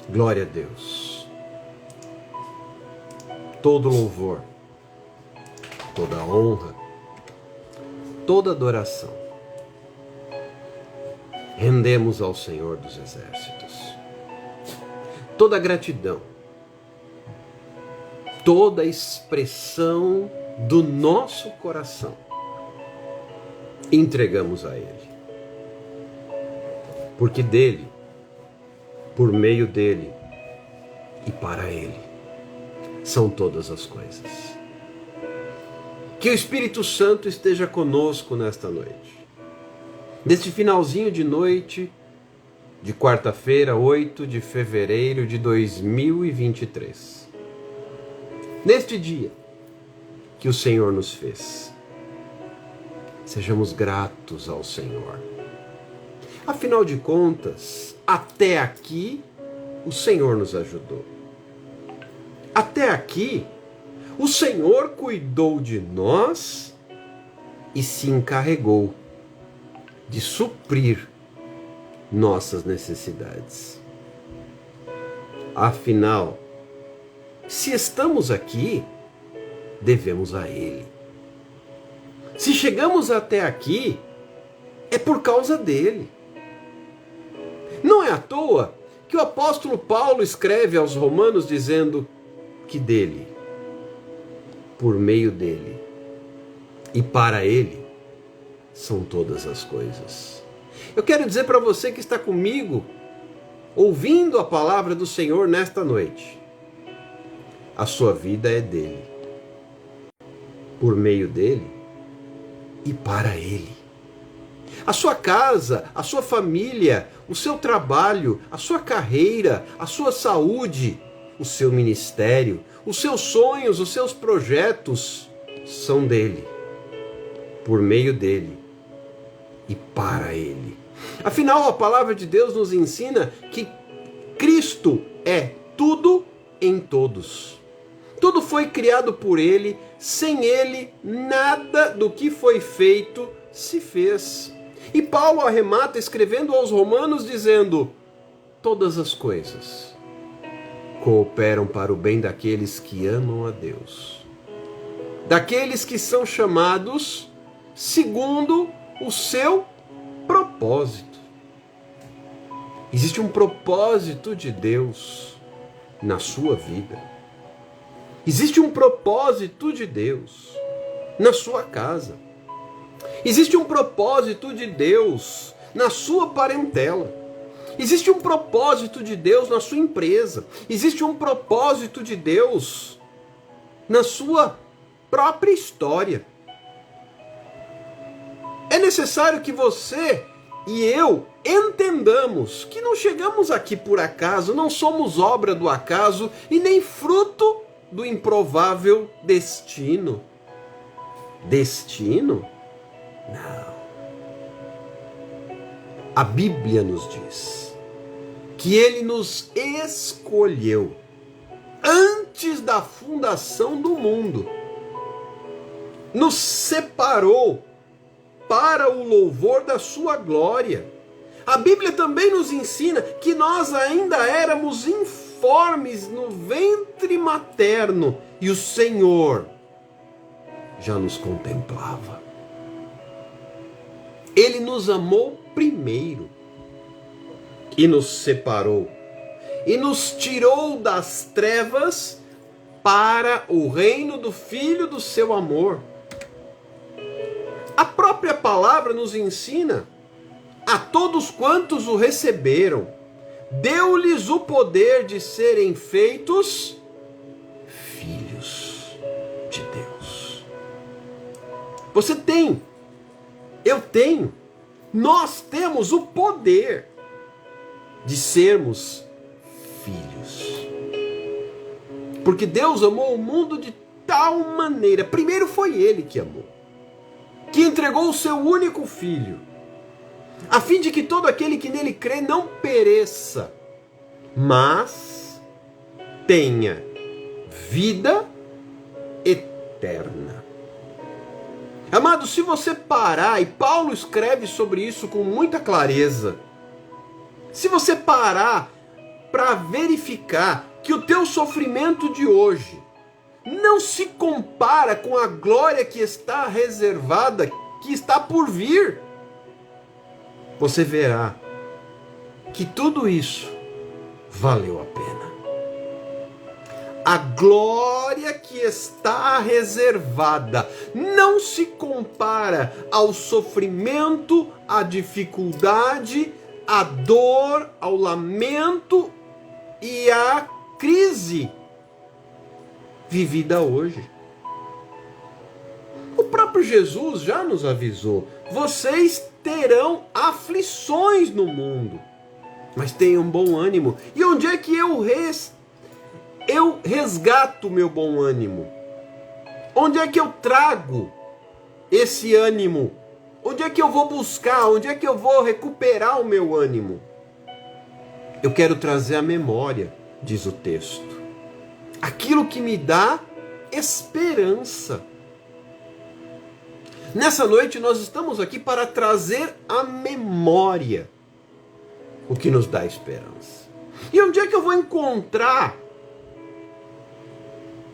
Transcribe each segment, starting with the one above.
Glória a Deus. Todo louvor, toda honra, toda adoração rendemos ao Senhor dos Exércitos. Toda gratidão, toda expressão do nosso coração entregamos a Ele. Porque dele, por meio dele e para Ele são todas as coisas. Que o Espírito Santo esteja conosco nesta noite. Neste finalzinho de noite de quarta-feira, 8 de fevereiro de 2023. Neste dia que o Senhor nos fez. Sejamos gratos ao Senhor. Afinal de contas, até aqui o Senhor nos ajudou. Até aqui o Senhor cuidou de nós e se encarregou de suprir nossas necessidades. Afinal, se estamos aqui, devemos a Ele. Se chegamos até aqui, é por causa dele. Não é à toa que o apóstolo Paulo escreve aos Romanos dizendo que dele, por meio dele e para ele, são todas as coisas. Eu quero dizer para você que está comigo, ouvindo a palavra do Senhor nesta noite, a sua vida é dele, por meio dele e para ele. A sua casa, a sua família, o seu trabalho, a sua carreira, a sua saúde, o seu ministério, os seus sonhos, os seus projetos são dele, por meio dele e para ele. Afinal, a palavra de Deus nos ensina que Cristo é tudo em todos. Tudo foi criado por ele, sem ele nada do que foi feito se fez. E Paulo arremata escrevendo aos Romanos dizendo: todas as coisas cooperam para o bem daqueles que amam a Deus, daqueles que são chamados segundo o seu propósito. Existe um propósito de Deus na sua vida. Existe um propósito de Deus na sua casa. Existe um propósito de Deus na sua parentela. Existe um propósito de Deus na sua empresa. Existe um propósito de Deus na sua própria história. É necessário que você e eu entendamos que não chegamos aqui por acaso, não somos obra do acaso e nem fruto do improvável destino. Destino? Não. A Bíblia nos diz que Ele nos escolheu antes da fundação do mundo. Nos separou para o louvor da sua glória. A Bíblia também nos ensina que nós ainda éramos informes no ventre materno e o Senhor já nos contemplava. Ele nos amou primeiro e nos separou e nos tirou das trevas para o reino do Filho do seu amor. A própria palavra nos ensina: a todos quantos o receberam, deu-lhes o poder de serem feitos filhos de Deus. Você tem, eu tenho, nós temos o poder de sermos filhos. Porque Deus amou o mundo de tal maneira, primeiro foi Ele que amou, que entregou o seu único Filho, a fim de que todo aquele que nele crê não pereça, mas tenha vida eterna. Amado, se você parar, e Paulo escreve sobre isso com muita clareza, se você parar para verificar que o teu sofrimento de hoje não se compara com a glória que está reservada, que está por vir, você verá que tudo isso valeu a pena. A glória que está reservada não se compara ao sofrimento, à dificuldade, à dor, ao lamento e à crise vivida hoje. O próprio Jesus já nos avisou: vocês terão aflições no mundo, mas tenham bom ânimo. E onde é que eu resgato o meu bom ânimo? Onde é que eu trago esse ânimo? Onde é que eu vou buscar? Onde é que eu vou recuperar o meu ânimo? Eu quero trazer à memória, diz o texto, aquilo que me dá esperança. Nessa noite nós estamos aqui para trazer à memória o que nos dá esperança. E onde é que eu vou encontrar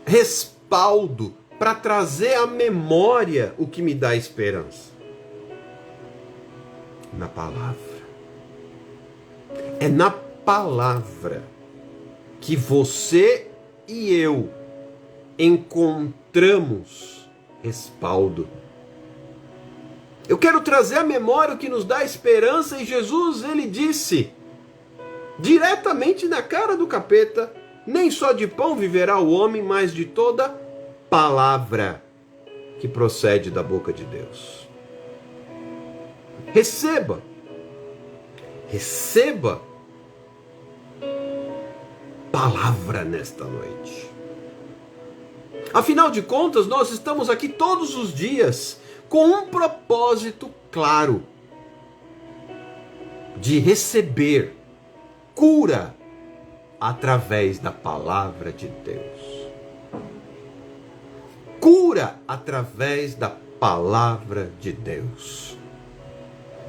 respaldo para trazer à memória o que me dá esperança? Na palavra. É na palavra que você e eu encontramos respaldo. Eu quero trazer à memória o que nos dá esperança, e Jesus, ele disse diretamente na cara do capeta: nem só de pão viverá o homem, mas de toda palavra que procede da boca de Deus. Receba palavra nesta noite. Afinal de contas, nós estamos aqui todos os dias com um propósito claro: de receber cura através da palavra de Deus. Cura através da palavra de Deus.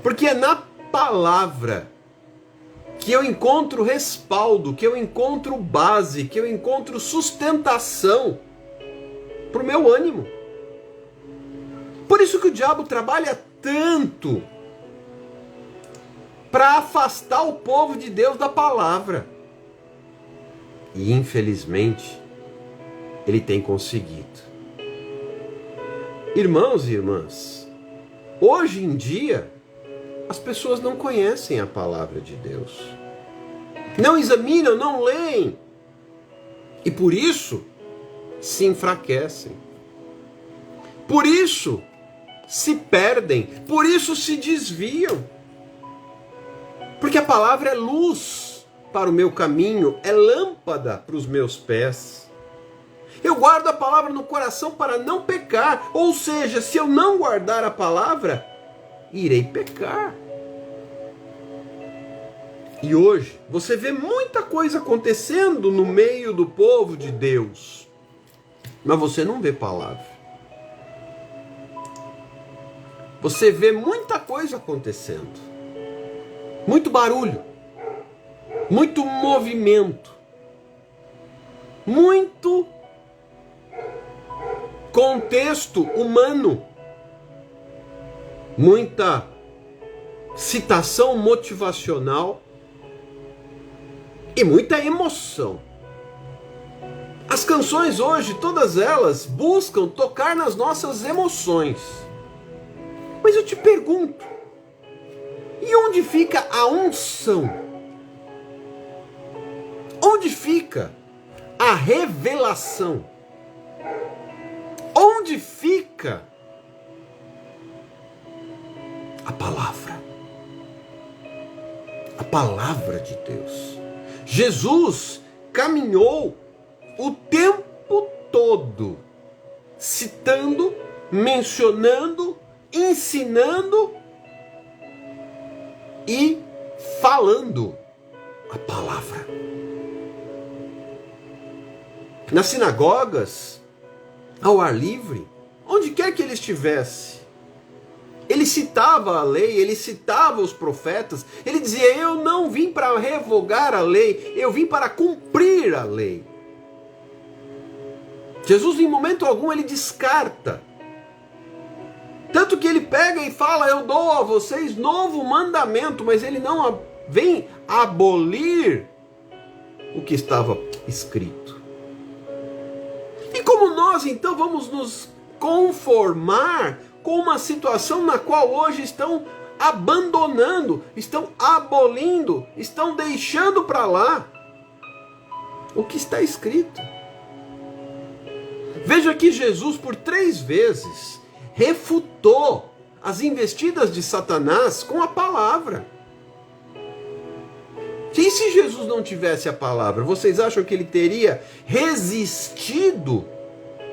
Porque é na palavra que eu encontro respaldo, que eu encontro base, que eu encontro sustentação para o meu ânimo. Por isso que o diabo trabalha tanto para afastar o povo de Deus da palavra. E infelizmente, ele tem conseguido. Irmãos e irmãs, hoje em dia, as pessoas não conhecem a palavra de Deus. Não examinam, não leem. E por isso, se enfraquecem. Por isso, se perdem. Por isso, se desviam. Porque a palavra é luz para o meu caminho, é lâmpada para os meus pés. Eu guardo a palavra no coração para não pecar. Ou seja, se eu não guardar a palavra, irei pecar. E hoje você vê muita coisa acontecendo no meio do povo de Deus, mas você não vê palavra. Você vê muita coisa acontecendo, muito barulho, muito movimento, muito contexto humano, muita citação motivacional e muita emoção. As canções hoje, todas elas, buscam tocar nas nossas emoções. Mas eu te pergunto, e onde fica a unção? Onde fica a revelação? Onde fica a palavra? A palavra de Deus. Jesus caminhou o tempo todo citando, mencionando, ensinando e falando a palavra. Nas sinagogas, ao ar livre, onde quer que ele estivesse, Ele citava a lei, ele citava os profetas, ele dizia: eu não vim para revogar a lei, eu vim para cumprir a lei. Jesus, em momento algum, ele descarta. Tanto que ele pega e fala: eu dou a vocês novo mandamento, mas ele não vem abolir o que estava escrito. E como nós, então, vamos nos conformar com uma situação na qual hoje estão abandonando, estão abolindo, estão deixando para lá o que está escrito? Veja que Jesus, por 3 vezes, refutou as investidas de Satanás com a palavra. E se Jesus não tivesse a palavra, vocês acham que ele teria resistido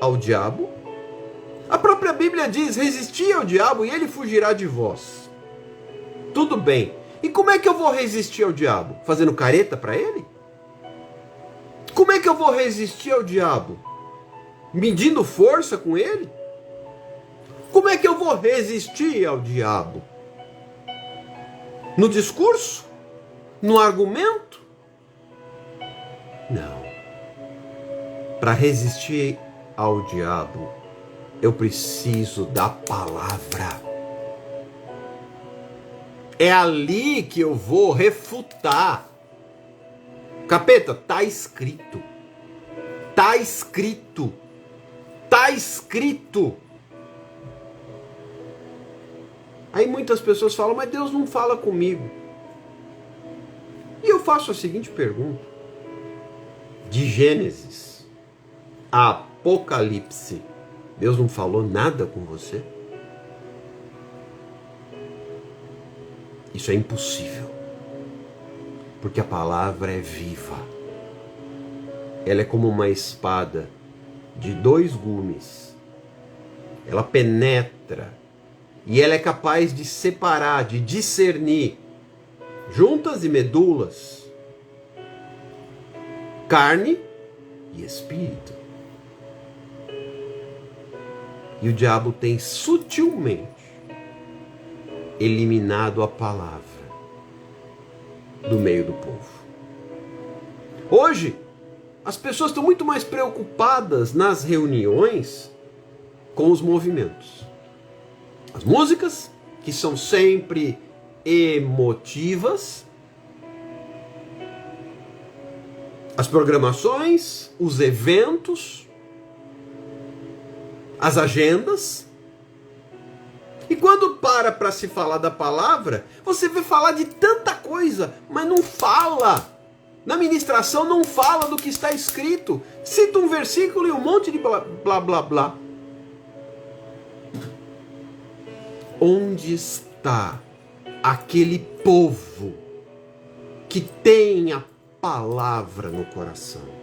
ao diabo? A própria Bíblia diz: resisti ao diabo e ele fugirá de vós. Tudo bem. E como é que eu vou resistir ao diabo? Fazendo careta para ele? Como é que eu vou resistir ao diabo? Medindo força com ele? Como é que eu vou resistir ao diabo? No discurso? No argumento? Não. Para resistir ao diabo, eu preciso da palavra. É ali que eu vou refutar. Capeta, tá escrito. Tá escrito. Tá escrito. Aí muitas pessoas falam: mas Deus não fala comigo. E eu faço a seguinte pergunta: de Gênesis a Apocalipse, Deus não falou nada com você? Isso é impossível. Porque a palavra é viva. Ela é como uma espada de 2 gumes. Ela penetra. E ela é capaz de separar, de discernir juntas e medulas, carne e espírito. E o diabo tem sutilmente eliminado a palavra do meio do povo. Hoje, as pessoas estão muito mais preocupadas nas reuniões com os movimentos. As músicas, que são sempre emotivas, as programações, os eventos, as agendas. E quando para se falar da palavra, você vê falar de tanta coisa, mas não fala. Na ministração não fala do que está escrito. Cita um versículo e um monte de blá, blá, blá, blá. Onde está aquele povo que tem a palavra no coração?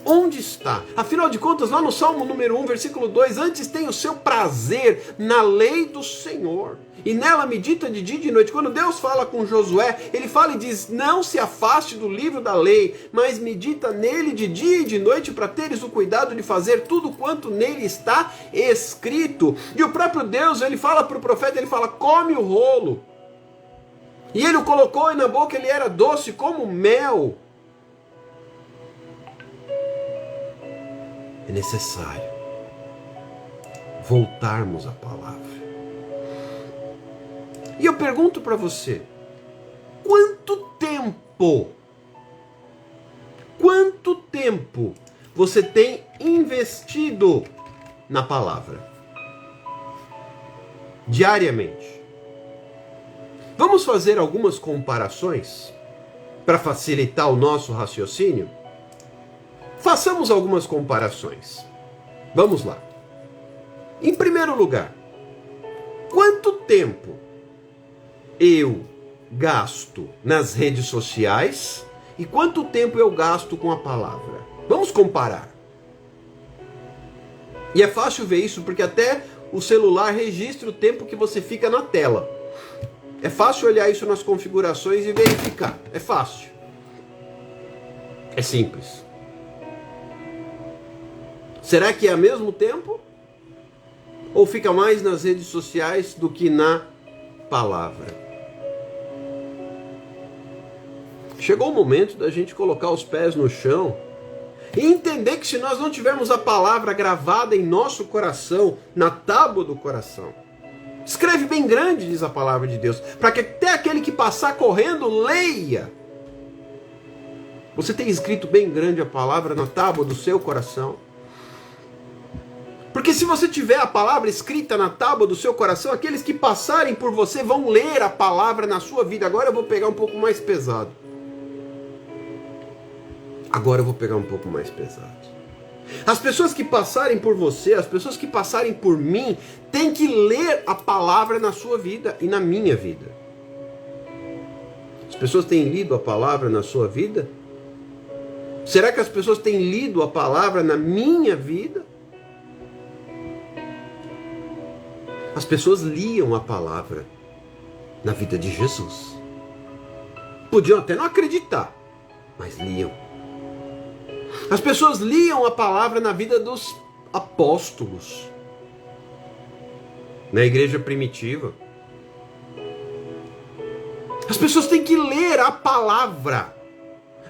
Onde está? Afinal de contas, lá no Salmo número 1, versículo 2, antes tem o seu prazer na lei do Senhor, e nela medita de dia e de noite. Quando Deus fala com Josué, ele fala e diz: não se afaste do livro da lei, mas medita nele de dia e de noite, para teres o cuidado de fazer tudo quanto nele está escrito. E o próprio Deus, ele fala para o profeta, ele fala: come o rolo. E ele o colocou e na boca ele era doce como mel. É necessário voltarmos à palavra. E eu pergunto para você: quanto tempo você tem investido na palavra? Diariamente. Vamos fazer algumas comparações para facilitar o nosso raciocínio? Façamos algumas comparações. Vamos lá. Em primeiro lugar, quanto tempo eu gasto nas redes sociais e quanto tempo eu gasto com a palavra? Vamos comparar. E é fácil ver isso porque até o celular registra o tempo que você fica na tela. É fácil olhar isso nas configurações e verificar. É fácil. É simples. Será que é ao mesmo tempo? Ou fica mais nas redes sociais do que na palavra? Chegou o momento da gente colocar os pés no chão e entender que se nós não tivermos a palavra gravada em nosso coração, na tábua do coração, escreve bem grande, diz a palavra de Deus, para que até aquele que passar correndo leia. Você tem escrito bem grande a palavra na tábua do seu coração? Porque se você tiver a palavra escrita na tábua do seu coração, aqueles que passarem por você vão ler a palavra na sua vida. Agora eu vou pegar um pouco mais pesado. As pessoas que passarem por você, as pessoas que passarem por mim, têm que ler a palavra na sua vida e na minha vida. As pessoas têm lido a palavra na sua vida? Será que as pessoas têm lido a palavra na minha vida? As pessoas liam a palavra na vida de Jesus. Podiam até não acreditar, mas liam. As pessoas liam a palavra na vida dos apóstolos, na igreja primitiva. As pessoas têm que ler a palavra.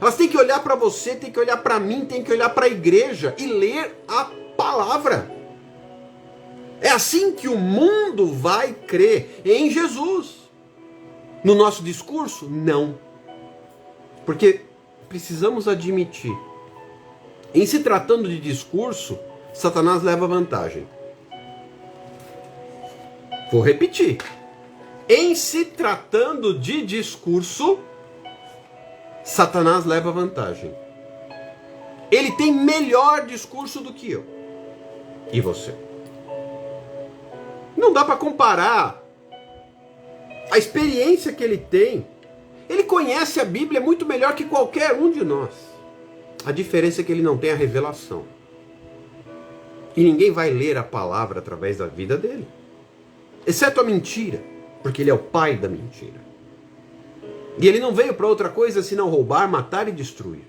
Elas têm que olhar para você, têm que olhar para mim, têm que olhar para a igreja e ler a palavra. É assim que o mundo vai crer em Jesus. No nosso discurso, não. Porque precisamos admitir, em se tratando de discurso, Satanás leva vantagem. Vou repetir. Em se tratando de discurso, Satanás leva vantagem. Ele tem melhor discurso do que eu. E você? Não dá para comparar a experiência que ele tem. Ele conhece a Bíblia muito melhor que qualquer um de nós. A diferença é que ele não tem a revelação. E ninguém vai ler a palavra através da vida dele. Exceto a mentira, porque ele é o pai da mentira. E ele não veio para outra coisa senão roubar, matar e destruir.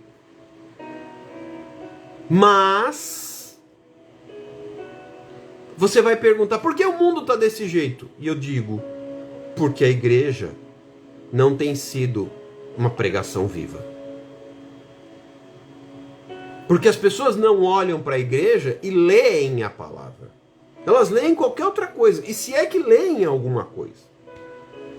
Mas você vai perguntar, por que o mundo está desse jeito? E eu digo, porque a igreja não tem sido uma pregação viva. Porque as pessoas não olham para a igreja e leem a palavra. Elas leem qualquer outra coisa. E se é que leem alguma coisa.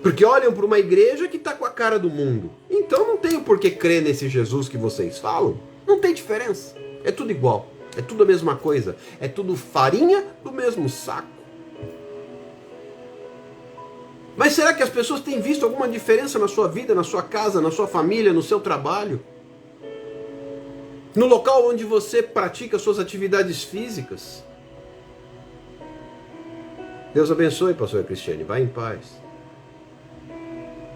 Porque olham para uma igreja que está com a cara do mundo. Então não tem por que crer nesse Jesus que vocês falam. Não tem diferença. É tudo igual. É tudo a mesma coisa. É tudo farinha do mesmo saco. Mas será que as pessoas têm visto alguma diferença na sua vida, na sua casa, na sua família, no seu trabalho? No local onde você pratica suas atividades físicas? Deus abençoe, pastor Cristiane. Vá em paz.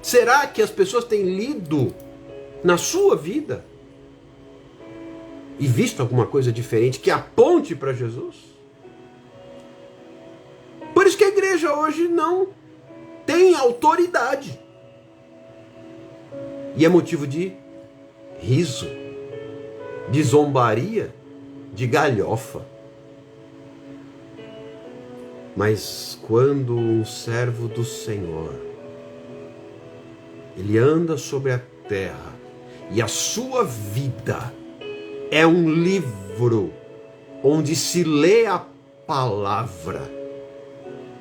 Será que as pessoas têm lido na sua vida e visto alguma coisa diferente que aponte para Jesus? Por isso que a igreja hoje não tem autoridade. E é motivo de riso, de zombaria, de galhofa. Mas quando um servo do Senhor, ele anda sobre a terra e a sua vida é um livro onde se lê a palavra,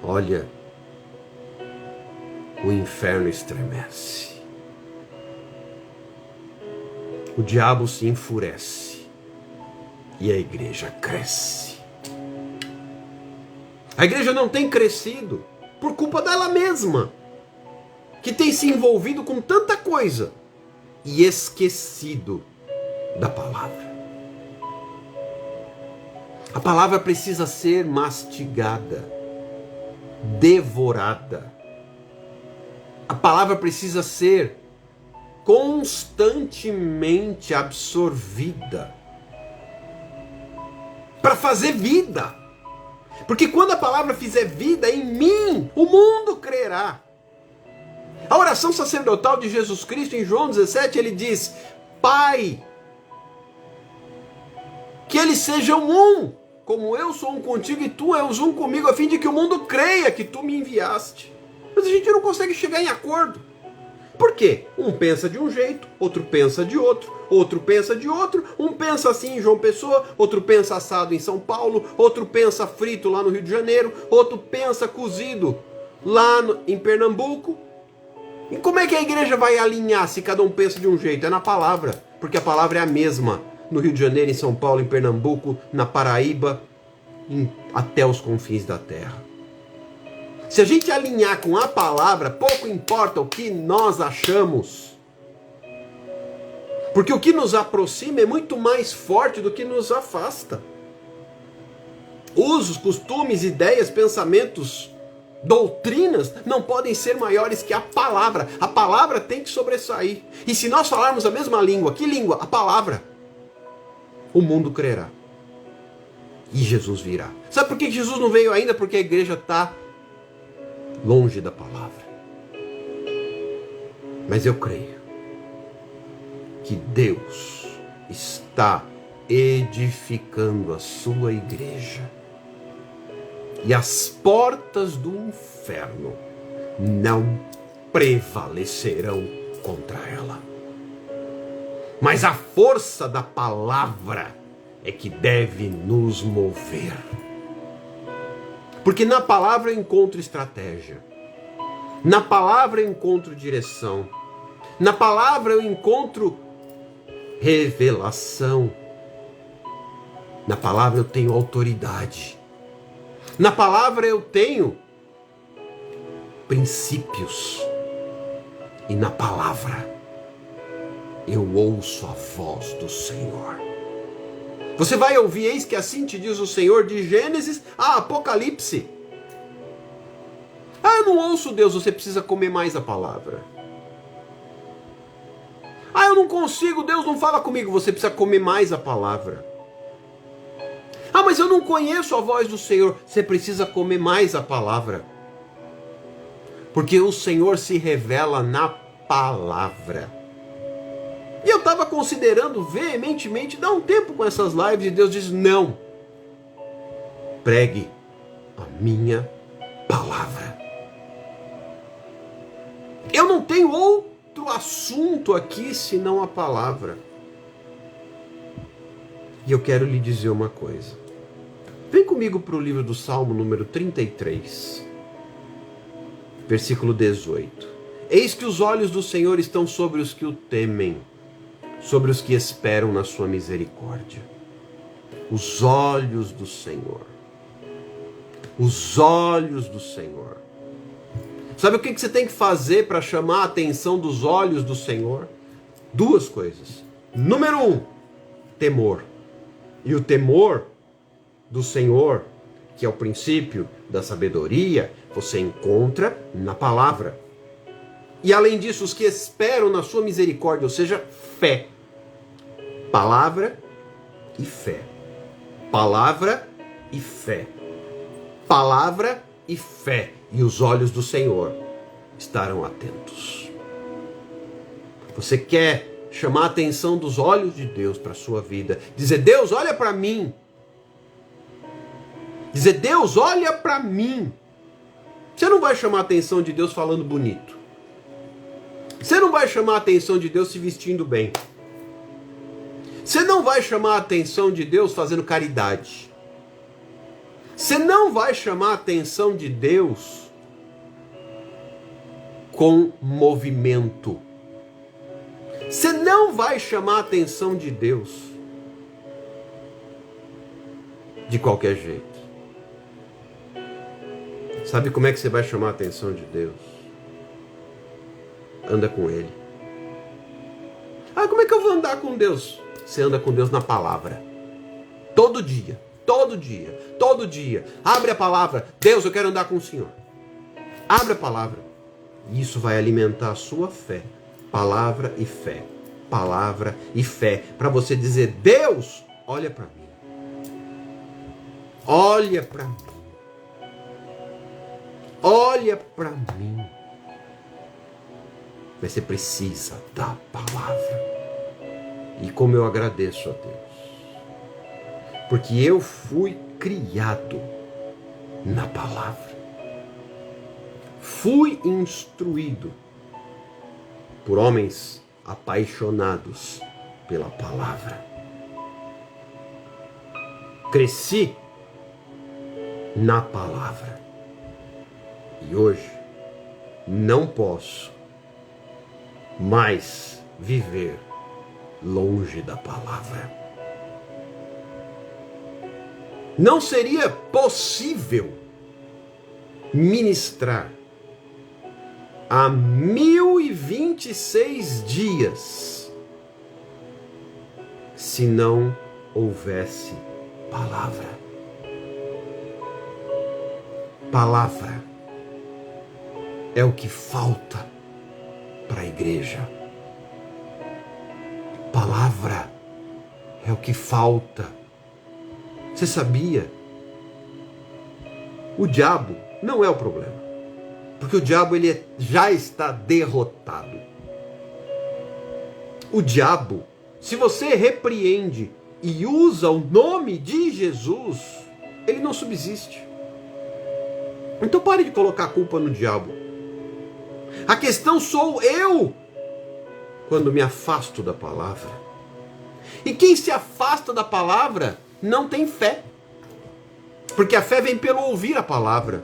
olha, o inferno estremece. O diabo se enfurece e a igreja cresce. A igreja não tem crescido por culpa dela mesma, que tem se envolvido com tanta coisa e esquecido da palavra. A palavra precisa ser mastigada, devorada. A palavra precisa ser constantemente absorvida para fazer vida. Porque quando a palavra fizer vida em mim, o mundo crerá. A oração sacerdotal de Jesus Cristo em João 17, ele diz: Pai, que eles sejam um, como eu sou um contigo e tu és um comigo, a fim de que o mundo creia que tu me enviaste. Mas a gente não consegue chegar em acordo. Por quê? Um pensa de um jeito, outro pensa de outro, outro pensa de outro, um pensa assim em João Pessoa, outro pensa assado em São Paulo, outro pensa frito lá no Rio de Janeiro, outro pensa cozido lá em Pernambuco. E como é que a igreja vai alinhar se cada um pensa de um jeito? É na palavra, porque a palavra é a mesma no Rio de Janeiro, em São Paulo, em Pernambuco, na Paraíba, até os confins da terra. Se a gente alinhar com a palavra, pouco importa o que nós achamos. Porque o que nos aproxima é muito mais forte do que nos afasta. Usos, costumes, ideias, pensamentos, doutrinas não podem ser maiores que a palavra. A palavra tem que sobressair. E se nós falarmos a mesma língua, que língua? A palavra. O mundo crerá. E Jesus virá. Sabe por que Jesus não veio ainda? Porque a igreja está longe da palavra. Mas eu creio que Deus está edificando a sua igreja. E as portas do inferno não prevalecerão contra ela. Mas a força da palavra é que deve nos mover. Porque na palavra eu encontro estratégia. Na palavra eu encontro direção. Na palavra eu encontro revelação. Na palavra eu tenho autoridade. Na palavra eu tenho princípios. E na palavra eu ouço a voz do Senhor. Você vai ouvir, eis que assim te diz o Senhor, de Gênesis a Apocalipse. Ah, eu não ouço Deus, você precisa comer mais a palavra. Ah, eu não consigo, Deus não fala comigo, você precisa comer mais a palavra. Ah, mas eu não conheço a voz do Senhor, você precisa comer mais a palavra. Porque o Senhor se revela na palavra. E eu estava considerando veementemente dar um tempo com essas lives e Deus diz: não, pregue a minha palavra. Eu não tenho outro assunto aqui senão a palavra. E eu quero lhe dizer uma coisa. Vem comigo para o livro do Salmo número 33, versículo 18. Eis que os olhos do Senhor estão sobre os que o temem, sobre os que esperam na sua misericórdia. Os olhos do Senhor. Os olhos do Senhor. Sabe o que você tem que fazer para chamar a atenção dos olhos do Senhor? Duas coisas. Número 1, temor. E o temor do Senhor, que é o princípio da sabedoria, você encontra na palavra. E além disso, os que esperam na sua misericórdia, ou seja, fé. Palavra e fé. Palavra e fé. Palavra e fé. E os olhos do Senhor estarão atentos. Você quer chamar a atenção dos olhos de Deus para a sua vida. Dizer: Deus, olha para mim. Dizer: Deus, olha para mim. Você não vai chamar a atenção de Deus falando bonito. Você não vai chamar a atenção de Deus se vestindo bem. Você não vai chamar a atenção de Deus fazendo caridade. Você não vai chamar a atenção de Deus com movimento. Você não vai chamar a atenção de Deus de qualquer jeito. Sabe como é que você vai chamar a atenção de Deus? Anda com Ele. Ah, como é que eu vou andar com Deus? Você anda com Deus na palavra. Todo dia, todo dia, todo dia. Abre a palavra. Deus, eu quero andar com o Senhor. Abre a palavra. Isso vai alimentar a sua fé. Palavra e fé. Palavra e fé. Para você dizer: Deus, olha para mim. Olha para mim. Olha para mim. Mas você precisa da palavra. E como eu agradeço a Deus. Porque eu fui criado na palavra. Fui instruído por homens apaixonados pela palavra. Cresci na palavra. E hoje não posso mais viver longe da palavra. Não seria possível ministrar há 1026 dias se não houvesse palavra. Palavra é o que falta para a igreja. Palavra é o que falta. Você sabia? O diabo não é o problema. Porque o diabo já está derrotado. O diabo, se você repreende e usa o nome de Jesus, ele não subsiste. Então pare de colocar a culpa no diabo. A questão sou eu quando me afasto da palavra. E quem se afasta da palavra não tem fé. Porque a fé vem pelo ouvir a palavra.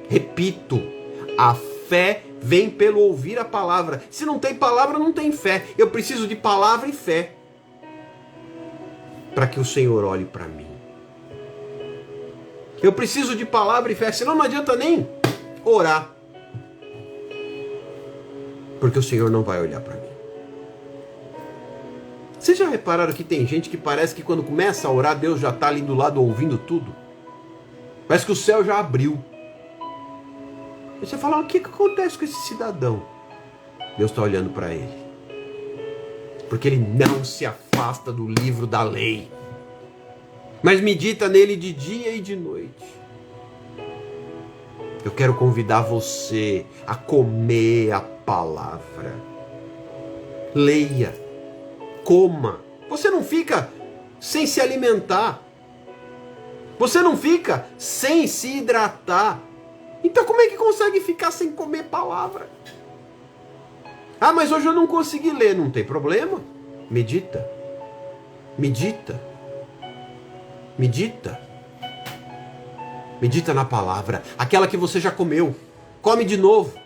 Repito, a fé vem pelo ouvir a palavra. Se não tem palavra, não tem fé. Eu preciso de palavra e fé para que o Senhor olhe para mim. Eu preciso de palavra e fé, senão não adianta nem orar. Porque o Senhor não vai olhar para mim. Vocês já repararam que tem gente que parece que quando começa a orar, Deus já está ali do lado ouvindo tudo? Parece que o céu já abriu. E você fala, o que acontece com esse cidadão? Deus está olhando para ele. Porque ele não se afasta do livro da lei, mas medita nele de dia e de noite. Eu quero convidar você a comer a palavra. Leia, coma. Você não fica sem se alimentar. Você não fica sem se hidratar. Então como é que consegue ficar sem comer palavra? Ah, mas hoje eu não consegui ler. Não tem problema. Medita. Medita. Medita. Medita na palavra. Aquela que você já comeu. Come de novo.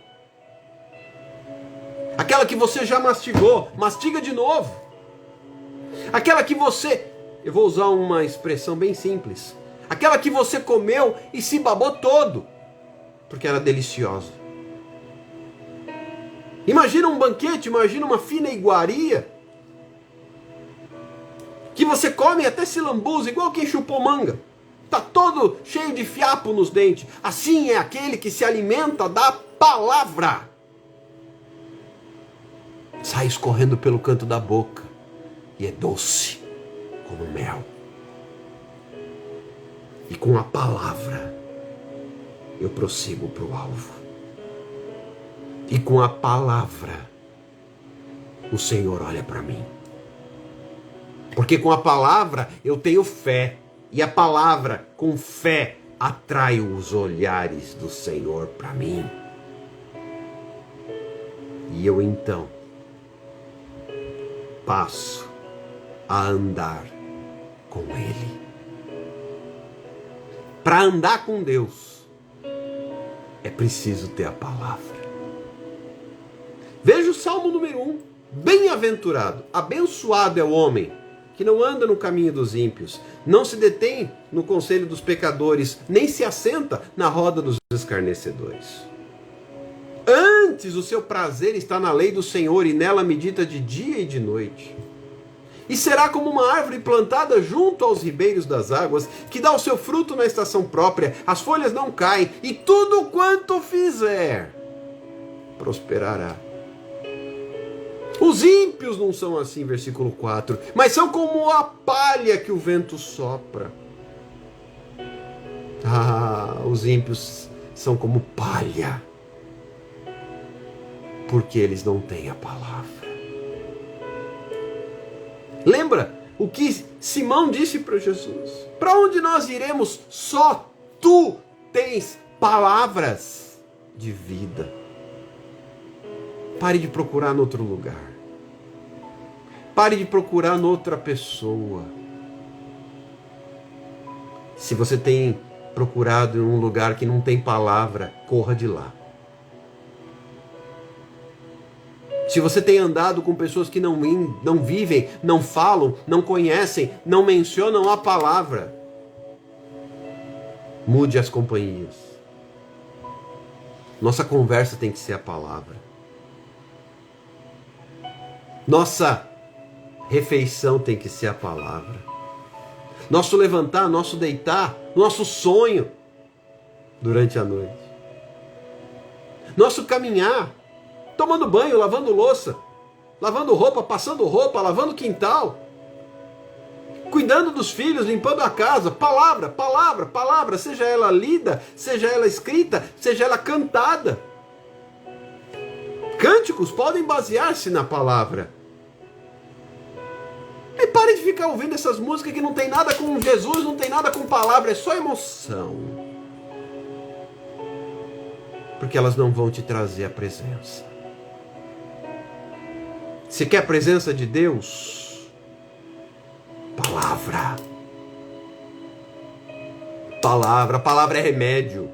Aquela que você já mastigou. Mastiga de novo. Aquela que você... Eu vou usar uma expressão bem simples. Aquela que você comeu e se babou todo. Porque era deliciosa. Imagina um banquete, imagina uma fina iguaria. Que você come até se lambuza, igual quem chupou manga. Está todo cheio de fiapo nos dentes. Assim é aquele que se alimenta da palavra. Sai escorrendo pelo canto da boca. E é doce como mel. E com a palavra eu prossigo para o alvo. E com a palavra o Senhor olha para mim. Porque com a palavra eu tenho fé. E a palavra, com fé, atrai os olhares do Senhor para mim. E eu então passo a andar com Ele. Para andar com Deus, é preciso ter a palavra. Veja o Salmo número 1. Bem-aventurado, abençoado é o homem que não anda no caminho dos ímpios, não se detém no conselho dos pecadores, nem se assenta na roda dos escarnecedores. Antes o seu prazer está na lei do Senhor, e nela medita de dia e de noite. E será como uma árvore plantada junto aos ribeiros das águas, que dá o seu fruto na estação própria, as folhas não caem, e tudo quanto fizer prosperará. Os ímpios não são assim, versículo 4, mas são como a palha que o vento sopra. Ah, os ímpios são como palha, porque eles não têm a palavra. Lembra o que Simão disse para Jesus: para onde nós iremos? Só tu tens palavras de vida. Pare de procurar em outro lugar. Pare de procurar noutra pessoa. Se você tem procurado em um lugar que não tem palavra, corra de lá. Se você tem andado com pessoas que não vivem, não falam, não conhecem, não mencionam a palavra, mude as companhias. Nossa conversa tem que ser a palavra. Nossa refeição tem que ser a palavra. Nosso levantar, nosso deitar, nosso sonho durante a noite. Nosso caminhar, tomando banho, lavando louça, lavando roupa, passando roupa, lavando quintal, cuidando dos filhos, limpando a casa. Palavra, palavra, palavra, seja ela lida, seja ela escrita, seja ela cantada. Cânticos podem basear-se na palavra. E pare de ficar ouvindo essas músicas que não tem nada com Jesus, não tem nada com palavra, é só emoção. Porque elas não vão te trazer a presença. Se quer a presença de Deus, palavra. Palavra, a palavra é remédio.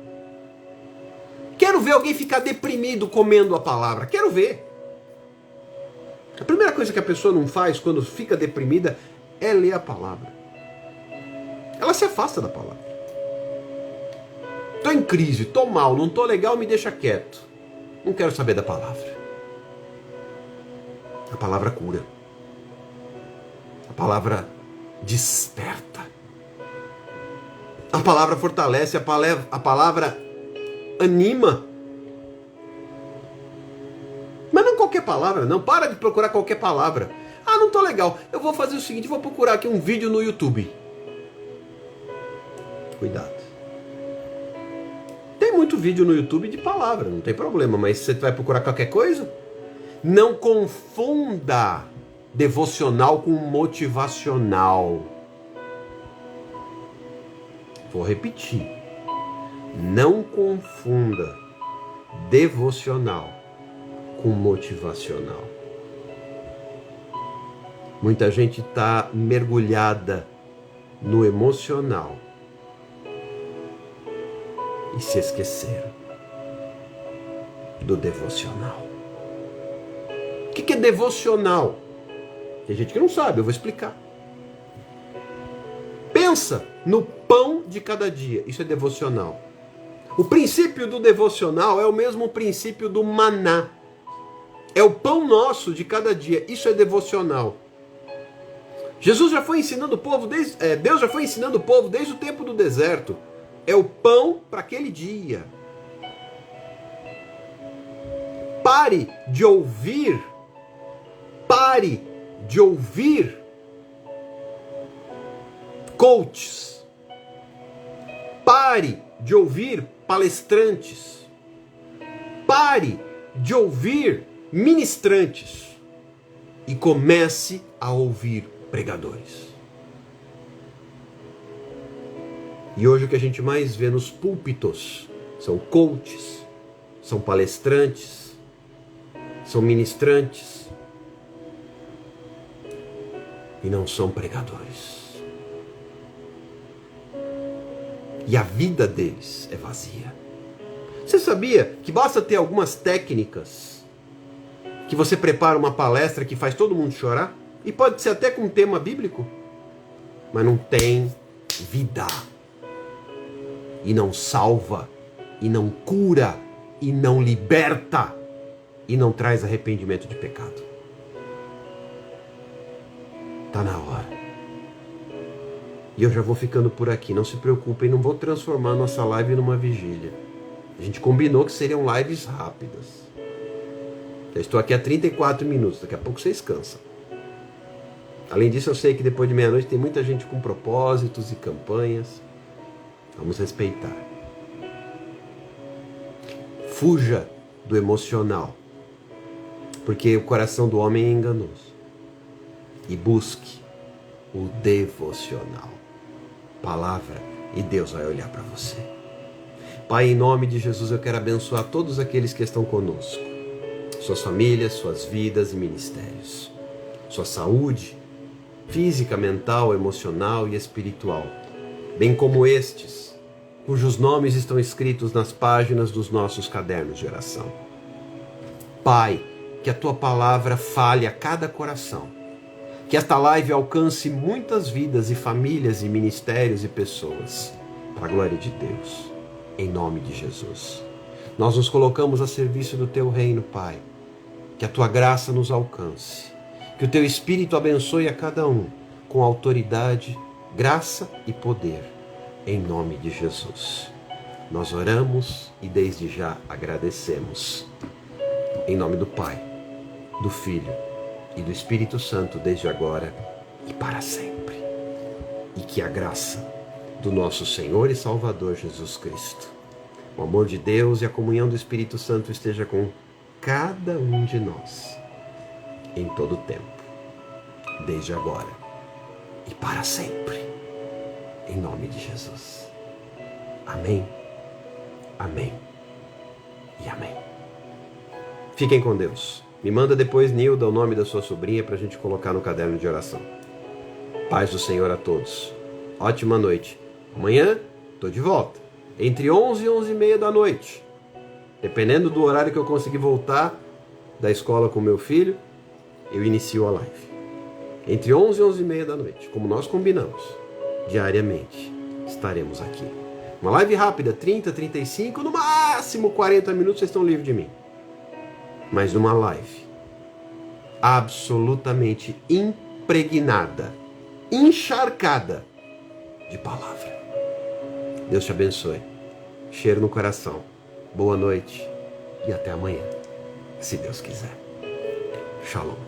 Quero ver alguém ficar deprimido comendo a palavra, quero ver. A primeira coisa que a pessoa não faz quando fica deprimida é ler a palavra. Ela se afasta da palavra. Estou em crise, estou mal, não estou legal, me deixa quieto. Não quero saber da palavra. A palavra cura. A palavra desperta. A palavra fortalece, a palavra anima. Mas não qualquer palavra, não. Para de procurar qualquer palavra. Ah, não tô legal. Eu vou fazer o seguinte, vou procurar aqui um vídeo no YouTube. Cuidado. Tem muito vídeo no YouTube de palavra, não tem problema. Mas você vai procurar qualquer coisa? Não confunda devocional com motivacional. Vou repetir. Não confunda devocional com motivacional. Muita gente está mergulhada no emocional e se esqueceram do devocional. O que é devocional? Tem gente que não sabe, eu vou explicar. Pensa no pão de cada dia, isso é devocional. O princípio do devocional é o mesmo princípio do maná. É o pão nosso de cada dia. Isso é devocional. Jesus já foi ensinando o povo, Deus já foi ensinando o povo desde o tempo do deserto. É o pão para aquele dia. Pare de ouvir coaches. Pare de ouvir palestrantes. Pare de ouvir ministrantes e comece a ouvir pregadores. E hoje o que a gente mais vê nos púlpitos são coaches, são palestrantes, são ministrantes e não são pregadores. E a vida deles é vazia. Você sabia que basta ter algumas técnicas que você prepara uma palestra que faz todo mundo chorar? E pode ser até com um tema bíblico, mas não tem vida. E não salva, e não cura, e não liberta, e não traz arrependimento de pecado. Está na hora. E eu já vou ficando por aqui, não se preocupem, não vou transformar nossa live numa vigília. A gente combinou que seriam lives rápidas. Já estou aqui há 34 minutos, daqui a pouco vocês cansam. Além disso, eu sei que depois de meia-noite tem muita gente com propósitos e campanhas. Vamos respeitar. Fuja do emocional, porque o coração do homem é enganoso. E busque o devocional. Palavra e Deus vai olhar para você. Pai, em nome de Jesus, eu quero abençoar todos aqueles que estão conosco. Suas famílias, suas vidas e ministérios. Sua saúde, física, mental, emocional e espiritual. Bem como estes, cujos nomes estão escritos nas páginas dos nossos cadernos de oração. Pai, que a Tua palavra fale a cada coração. Que esta live alcance muitas vidas e famílias e ministérios e pessoas. Para a glória de Deus. Em nome de Jesus. Nós nos colocamos a serviço do Teu reino, Pai. Que a Tua graça nos alcance. Que o Teu Espírito abençoe a cada um com autoridade, graça e poder. Em nome de Jesus. Nós oramos e desde já agradecemos. Em nome do Pai, do Filho e do Espírito Santo, desde agora e para sempre. E que a graça do nosso Senhor e Salvador Jesus Cristo, o amor de Deus e a comunhão do Espírito Santo esteja com cada um de nós, em todo o tempo, desde agora e para sempre, em nome de Jesus. Amém, amém e amém. Fiquem com Deus. Me manda depois, Nilda, o nome da sua sobrinha para a gente colocar no caderno de oração. Paz do Senhor a todos. Ótima noite. Amanhã estou de volta. Entre 11 e 11h30 da noite. Dependendo do horário que eu conseguir voltar da escola com meu filho, eu inicio a live. Entre 11 e 11h30 da noite, como nós combinamos, diariamente estaremos aqui. Uma live rápida, 30, 35, no máximo 40 minutos, vocês estão livres de mim. Mas numa live absolutamente impregnada, encharcada de palavra. Deus te abençoe. Cheiro no coração. Boa noite e até amanhã, se Deus quiser. Shalom.